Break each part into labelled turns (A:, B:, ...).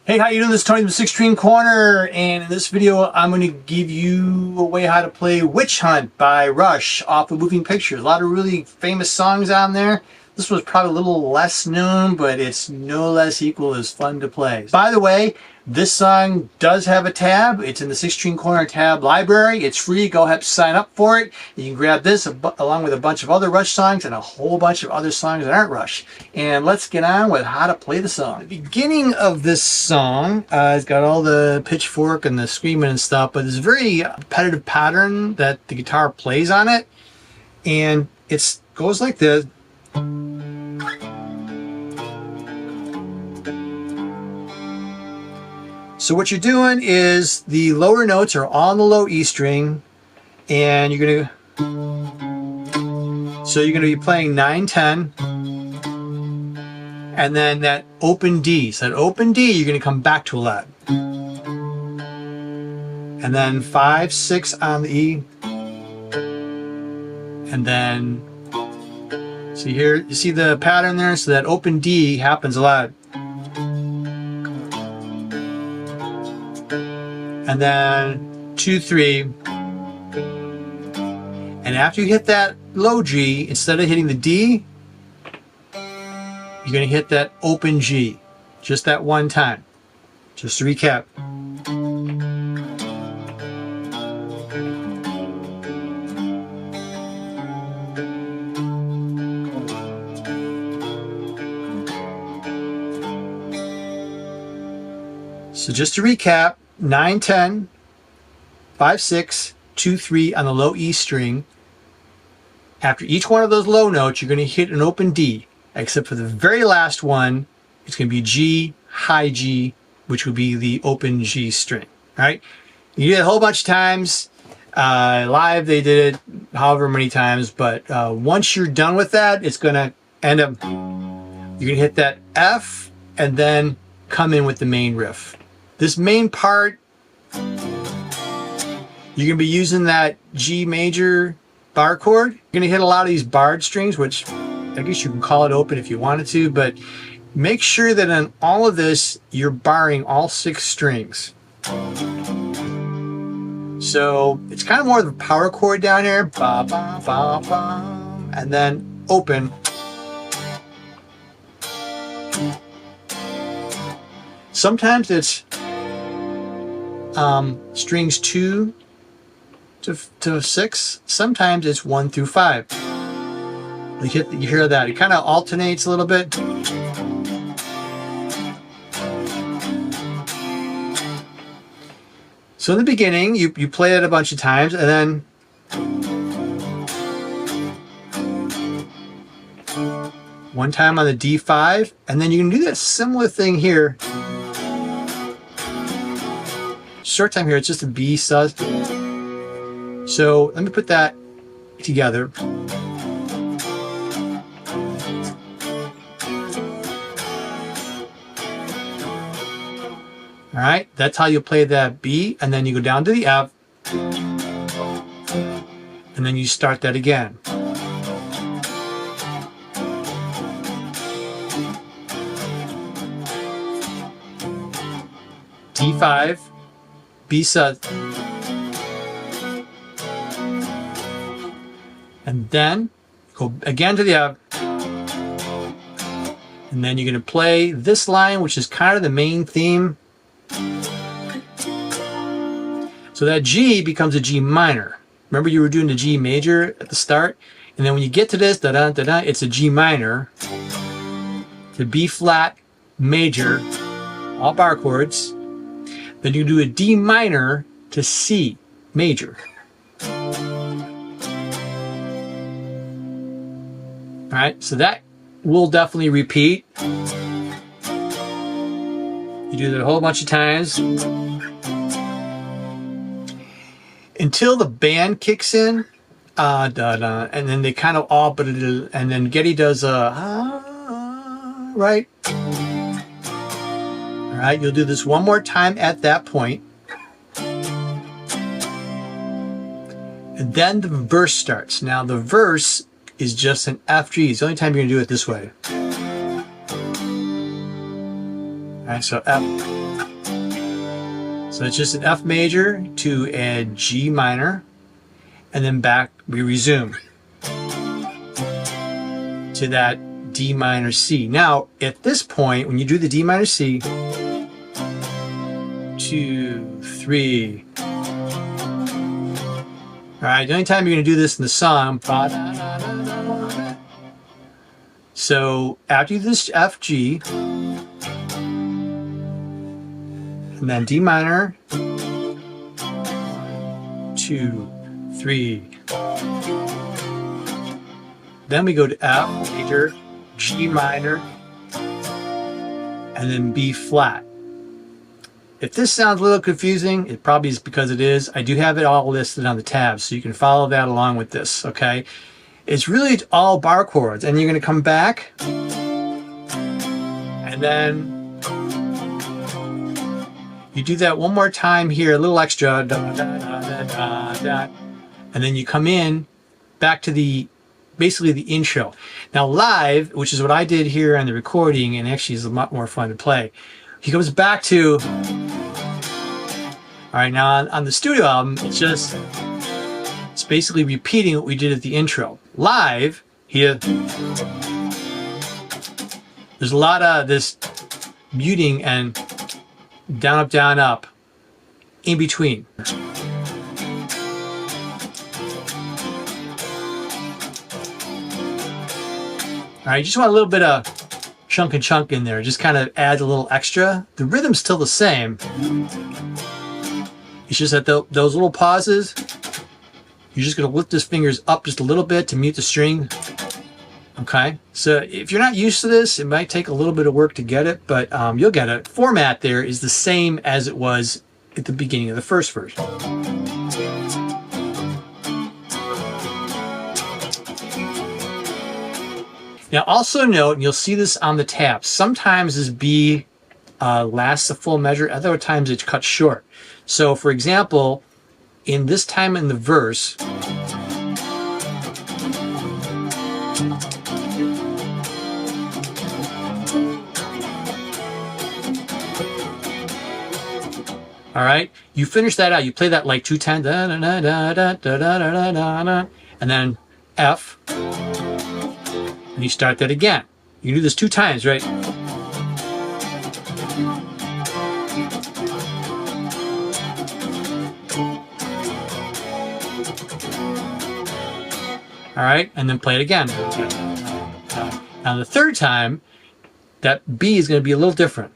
A: Hey, how you doing? This is Tony from Six String Corner, and in this video I'm going to give you a way how to play Witch Hunt by Rush off of Moving Pictures. A lot of really famous songs on there. This was probably a little less known, but it's no less equal as fun to play. By the way, this song does have a tab. It's in the Six String Corner tab library. It's free. Go ahead and sign up for it. You can grab this along with a bunch of other Rush songs and a whole bunch of other songs that aren't Rush. And let's get on with how to play the song. The beginning of this song, it's got all the pitchfork and the screaming and stuff, but it's a very repetitive pattern that the guitar plays on it. And it goes like this. So what you're doing is the lower notes are on the low E string, and you're gonna be playing 9, 10, and then that open D. So that open D, you're gonna come back to a lot, and then 5, 6 on the E, and then see here, you see the pattern there. So that open D happens a lot. And then 2, 3, and after you hit that low G, instead of hitting the D, you're going to hit that open G, just that one time. Just to recap. So just to recap, 9, 10, 5, 6, 2, 3 on the low E string. After each one of those low notes, you're going to hit an open D, except for the very last one, it's going to be G, high G, which would be the open G string. All right? You did it a whole bunch of times. Live, they did it however many times, but once you're done with that, it's going to end up, you're going to hit that F and then come in with the main riff. This main part, you're going to be using that G major bar chord. You're going to hit a lot of these barred strings, which I guess you can call it open if you wanted to, but make sure that in all of this, you're barring all 6 strings. So it's kind of more of a power chord down here, ba, ba, ba, ba, and then open. Sometimes it's strings 2 to 6. Sometimes it's 1 through 5. You hear that. It kind of alternates a little bit. So in the beginning, you play it a bunch of times, and then one time on the D5, and then you can do that similar thing here. Short time here, it's just a B sus. So let me put that together. All right, that's how you play that B, and then you go down to the F, and then you start that again. D5, B sus, and then go again to the F, and then you're going to play this line, which is kind of the main theme. So that G becomes a G minor. Remember, you were doing the G major at the start, and then when you get to this, da da da da, it's a G minor to B flat major, all bar chords. Then you do a D minor to C major. All right, so that will definitely repeat. You do that a whole bunch of times until the band kicks in, da, da, and then they kind of all, and then Getty does a, right? All right, you'll do this one more time at that point. And then the verse starts. Now the verse is just an F G. It's the only time you're going to do it this way. right, so F. So it's just an F major to a G minor, and then back we resume to that D minor C. Now, at this point, when you do the D minor C, 2, 3. All right, the only time you're going to do this in the song. So after you do this F, G, and then D minor, 2, 3. Then we go to F major, G minor, and then B flat. If this sounds a little confusing, it probably is because it is. I do have it all listed on the tabs, so you can follow that along with this, okay? It's really all bar chords, and you're going to come back, and then you do that one more time here, a little extra, da, da, da, da, da, da, and then you come in back to basically the intro. Now live, which is what I did here on the recording, and actually is a lot more fun to play, he goes back to, all right, now on the studio album, it's basically repeating what we did at the intro. Live, here, there's a lot of this muting and down, up, in between. All right, you just want a little bit of chunk and chunk in there. Just kind of adds a little extra. The rhythm's still the same. It's just that those little pauses, you're just going to lift his fingers up just a little bit to mute the string. Okay, so if you're not used to this, it might take a little bit of work to get it, but you'll get it. Format there is the same as it was at the beginning of the first version. Now also note, and you'll see this on the tabs, sometimes this B lasts a full measure, other times it cuts short. So for example, in this time in the verse, all right, you finish that out, you play that like 2 times, da, da, da, da, da, da, da, da, da, and then F, and you start that again. You do this 2 times, right? All right, and then play it again. Now the third time, that B is going to be a little different.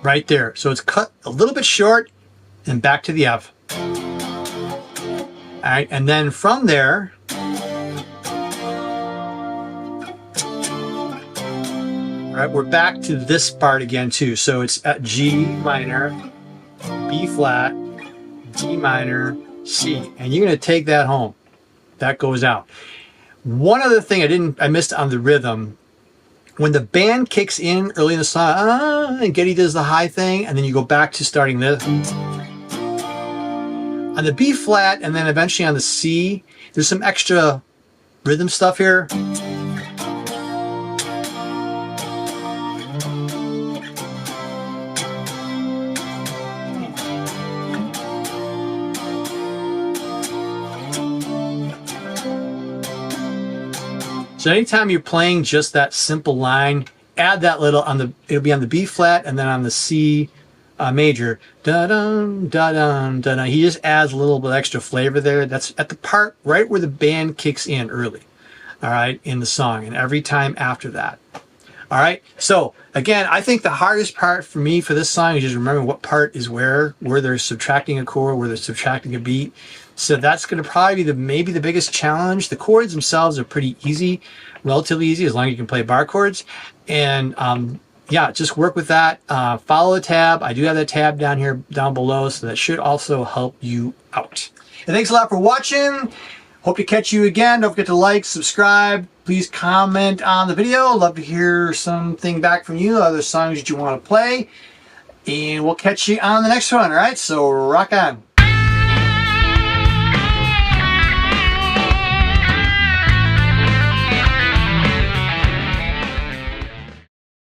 A: Right there. So it's cut a little bit short and back to the F. All right, and then from there, all right, we're back to this part again too. So it's at G minor, B flat, D minor, C, and you're going to take that home. That goes out. One other thing I missed on the rhythm. When the band kicks in early in the song, and Geddy does the high thing, and then you go back to starting this. On the B flat, and then eventually on the C, there's some extra rhythm stuff here. So anytime you're playing just that simple line, add that little it'll be on the B flat and then on the C major. Da-dum, da-dum, da-dum. He just adds a little bit extra flavor there. That's at the part right where the band kicks in early, all right, in the song, and every time after that. All right, so again, I think the hardest part for me for this song is just remembering what part is where they're subtracting a chord, where they're subtracting a beat. So that's going to probably be maybe the biggest challenge. The chords themselves are pretty easy, relatively easy, as long as you can play bar chords. And yeah, just work with that. Follow the tab. I do have that tab down below, so that should also help you out. And thanks a lot for watching. Hope to catch you again. Don't forget to like, subscribe. Please comment on the video. Love to hear something back from you, other songs that you want to play. And we'll catch you on the next one, all right? So rock on.